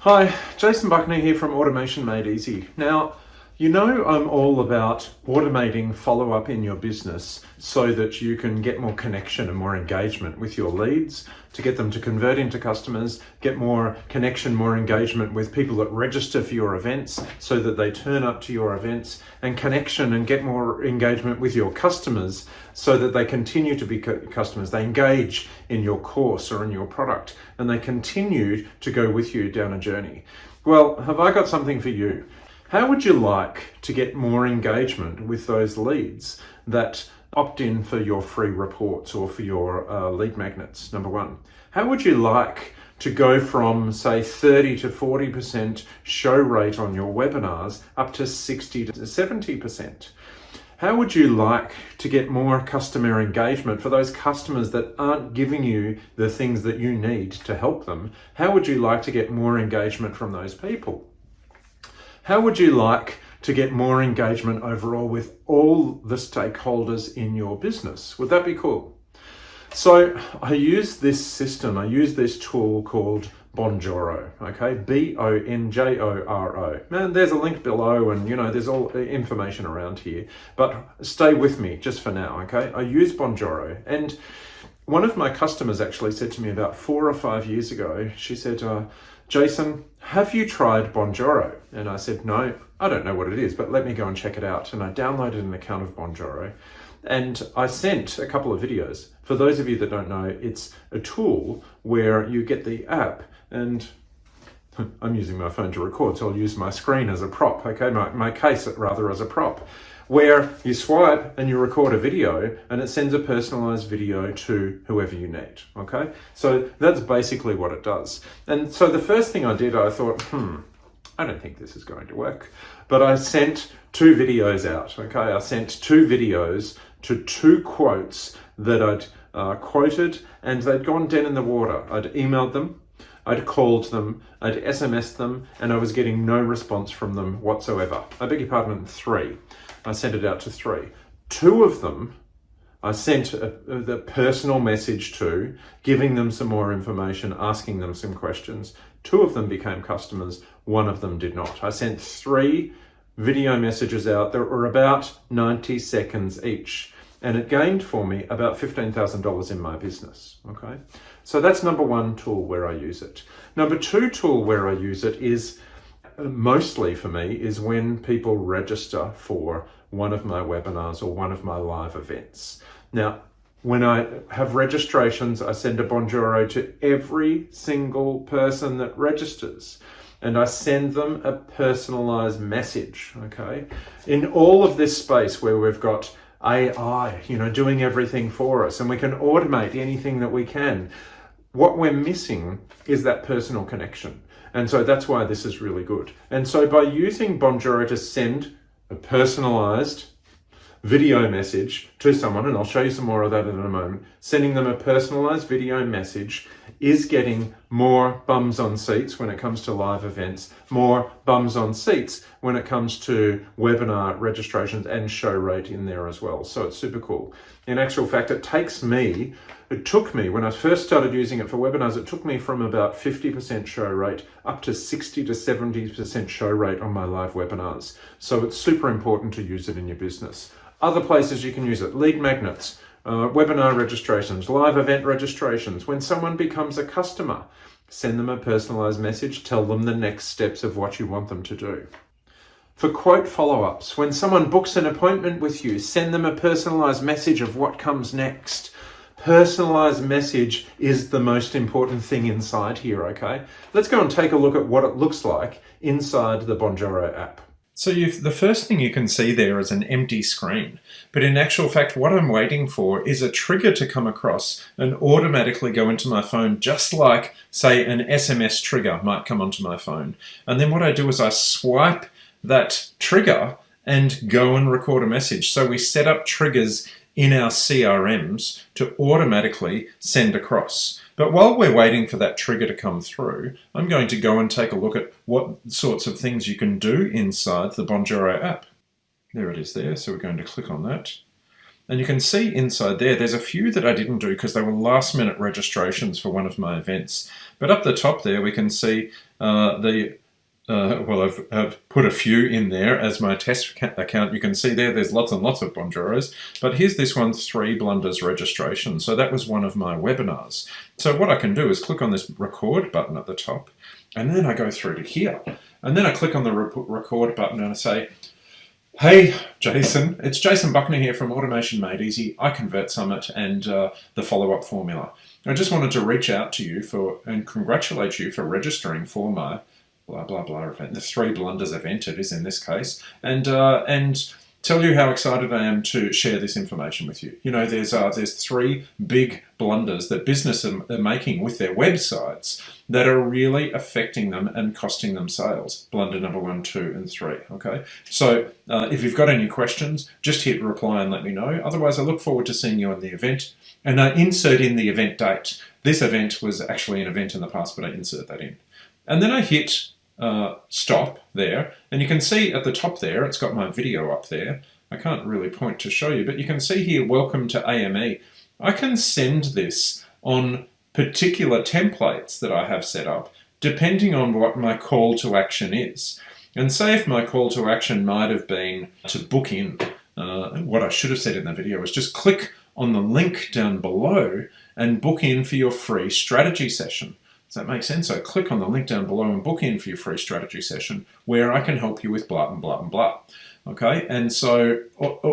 Hi, Jason Buckner here from Automation Made Easy. Now, you know I'm all about automating follow-up in your business so that you can get more connection and more engagement with your leads, to get them to convert into customers, get more connection, more engagement with people that register for your events so that they turn up to your events, and connection and get more engagement with your customers so that they continue to be customers. They engage in your course or in your product and they continue to go with you down a journey. Well, have I got something for you? How would you like to get more engagement with those leads that opt in for your free reports or for your lead magnets, number one? How would you like to go from, say, 30 to 40% show rate on your webinars up to 60 to 70%? How would you like to get more customer engagement for those customers that aren't giving you the things that you need to help them? How would you like to get more engagement from those people? How would you like to get more engagement overall with all the stakeholders in your business? Would that be cool? So I use this system, I use this tool called Bonjoro, okay? Bonjoro. Man, there's a link below and there's all information around here, but stay with me just for now, okay? I use Bonjoro, and one of my customers actually said to me about 4 or 5 years ago, she said, Jason, have you tried Bonjoro? And I said, no, I don't know what it is, but let me go and check it out. And I downloaded an account of Bonjoro and I sent a couple of videos. For those of you that don't know, it's a tool where you get the app, and I'm using my phone to record, so I'll use my screen as a prop, okay? My case rather as a prop, where you swipe and you record a video and it sends a personalized video to whoever you need, okay? So that's basically what it does. And so the first thing I did, I thought, I don't think this is going to work. But I sent 2 videos out, okay? I sent 2 videos to 2 quotes that I'd quoted, and they'd gone dead in the water. I'd emailed them, I'd called them, I'd SMS'd them, and I was getting no response from them whatsoever. I beg your pardon, 3. I sent it out to 3. 2 of them I sent the personal message to, giving them some more information, asking them some questions. 2 of them became customers, 1 of them did not. I sent 3 video messages out that were about 90 seconds each, and it gained for me about $15,000 in my business, okay? So that's number 1 tool where I use it. Number 2 tool where I use it is, mostly for me, is when people register for one of my webinars or one of my live events. Now, when I have registrations, I send a Bonjoro to every single person that registers, and I send them a personalized message, okay? In all of this space where we've got AI, doing everything for us, and we can automate anything that we can, what we're missing is that personal connection. And so that's why this is really good. And so by using Bonjoro to send a personalized video message to someone, and I'll show you some more of that in a moment, sending them a personalized video message is getting more bums on seats when it comes to live events, more bums on seats when it comes to webinar registrations, and show rate in there as well. So it's super cool. In actual fact, it took me, when I first started using it for webinars, it took me from about 50% show rate up to 60 to 70% show rate on my live webinars. So it's super important to use it in your business. Other places you can use it: lead magnets, webinar registrations, live event registrations. When someone becomes a customer, send them a personalized message, tell them the next steps of what you want them to do. For quote follow-ups, when someone books an appointment with you, send them a personalized message of what comes next. Personalized message is the most important thing inside here, okay? Let's go and take a look at what it looks like inside the Bonjoro app. So the first thing you can see there is an empty screen, but in actual fact, what I'm waiting for is a trigger to come across and automatically go into my phone, just like, say, an SMS trigger might come onto my phone. And then what I do is I swipe that trigger and go and record a message. So we set up triggers in our CRMs to automatically send across. But while we're waiting for that trigger to come through, I'm going to go and take a look at what sorts of things you can do inside the Bonjoro app. There it is there, so we're going to click on that. And you can see inside there's a few that I didn't do because they were last minute registrations for one of my events. But up the top there, we can see well, I've put a few in there as my test account. You can see there's lots and lots of Bonjoros. But here's this one, 3 blunders registration. So that was one of my webinars. So what I can do is click on this record button at the top, and then I go through to here. And then I click on the record button and I say, hey, Jason, it's Jason Buckner here from Automation Made Easy, iConvert Summit, and the follow-up formula. I just wanted to reach out to you and congratulate you for registering for my blah, blah, blah event, the 3 blunders event it is in this case, and tell you how excited I am to share this information with you. You know, there's 3 big blunders that businesses are making with their websites that are really affecting them and costing them sales. Blunder number 1, 2, and 3, okay? So if you've got any questions, just hit reply and let me know. Otherwise, I look forward to seeing you on the event. And I insert in the event date. This event was actually an event in the past, but I insert that in. And then I hit stop there, and you can see at the top there, it's got my video up there. I can't really point to show you, but you can see here, welcome to AME. I can send this on particular templates that I have set up, depending on what my call to action is. And say if my call to action might have been to book in, what I should have said in the video was just click on the link down below and book in for your free strategy session. Does that make sense? So click on the link down below and book in for your free strategy session where I can help you with blah and blah and blah. Okay, and so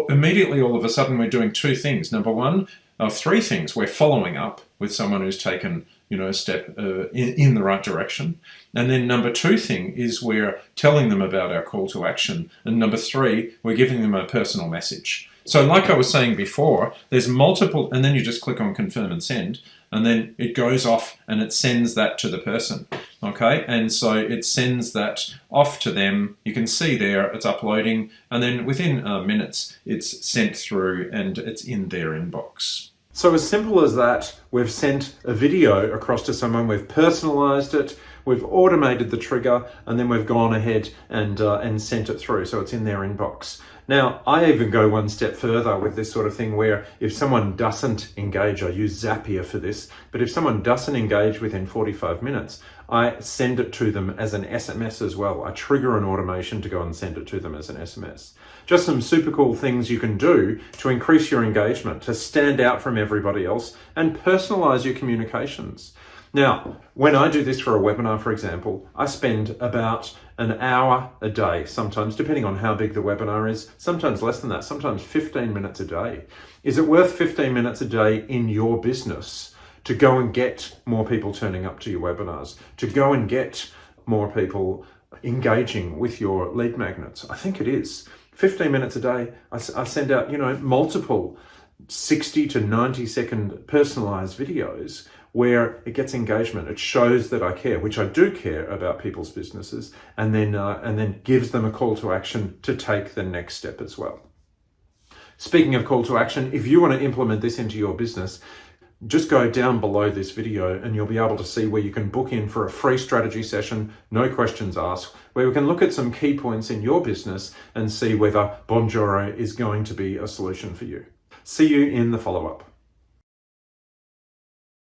immediately all of a sudden we're doing 2 things. Number 1, 3 things. We're following up with someone who's taken, you know, a step in the right direction. And then number 2 thing is we're telling them about our call to action. And number 3, we're giving them a personal message. So like I was saying before, there's multiple, and then you just click on confirm and send, and then it goes off and it sends that to the person, okay? And so it sends that off to them. You can see there it's uploading, and then within minutes it's sent through and it's in their inbox. So as simple as that, we've sent a video across to someone, we've personalized it, we've automated the trigger, and then we've gone ahead and sent it through, so it's in their inbox. Now, I even go one step further with this sort of thing where if someone doesn't engage, I use Zapier for this, but if someone doesn't engage within 45 minutes, I send it to them as an SMS as well. I trigger an automation to go and send it to them as an SMS. Just some super cool things you can do to increase your engagement, to stand out from everybody else and personalize your communications. Now, when I do this for a webinar, for example, I spend about an hour a day, sometimes, depending on how big the webinar is, sometimes less than that, sometimes 15 minutes a day. Is it worth 15 minutes a day in your business to go and get more people turning up to your webinars, to go and get more people engaging with your lead magnets? I think it is. 15 minutes a day, I send out, you know, multiple 60 to 90 second personalized videos where it gets engagement. It shows that I care, which I do care about people's businesses, and then gives them a call to action to take the next step as well. Speaking of call to action, if you want to implement this into your business, just go down below this video and you'll be able to see where you can book in for a free strategy session, no questions asked, where we can look at some key points in your business and see whether Bonjoro is going to be a solution for you. See you in the follow-up.